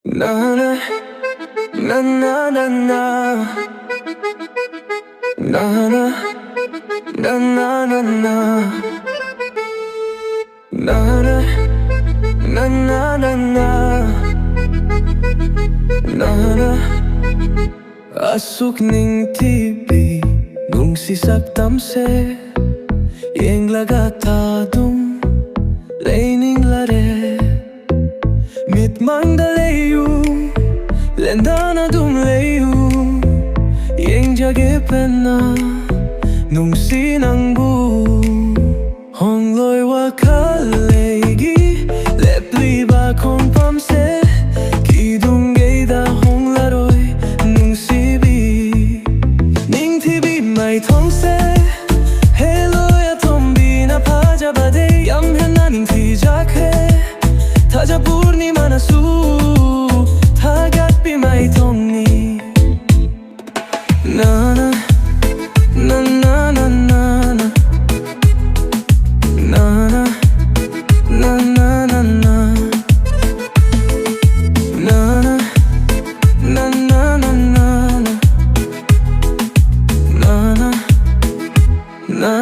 Na na na na na na na na na na na na na na na na na na Asuk ning TV nung sisak tamse Yeng laga ta dum Leining lare Mit mang da leyu Lendana dum leyu Yeng jage penna Nung sinang bu Hong loi wa kalegi Lepli ba kong pamse Kidung geida hong laroi Nung sibi Ning tibi mai thong se Hello ya tombi na paja bade Yam hena ning ti jakhe Taja burni manasu Thagatpi Maithongni Na na na na na na na na na na na na na na na na na na na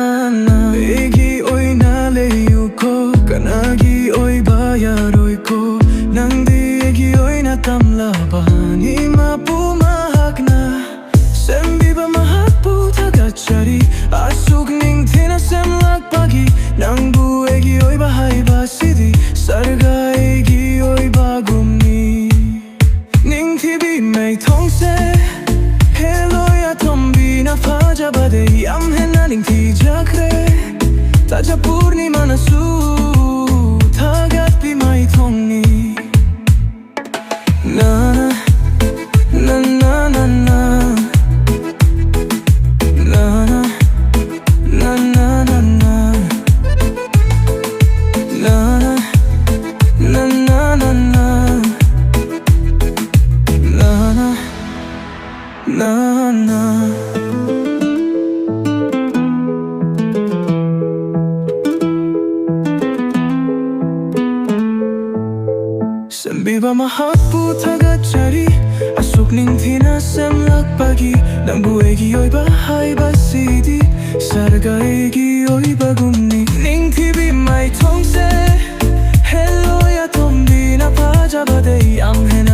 na Egi oi na leyu ko Kanagi oi bayaroi ko Nangdi egi oi na tamlaban Ima pu mahak na Sembi ba mahak pu Thagatpi Asuk ning tina semlak pagi Nang bu egi oi bahai basidi Sarga egi oi bagumni Ning tibi mai thong se Hello ya tombi na faja bade Yam hena ning ti jakre Taja purni manasu Thagatpi Maithongni Na na na na na na na na na na na na na na na na na na na Sembi ba mahak pu Thagatpi Asuk ning tina semlak pagi Nang bu egi oi bahai basidi Sarga egi oi bagumni Ning tibi mai thong se Hello ya tombi na paja bade Yam hena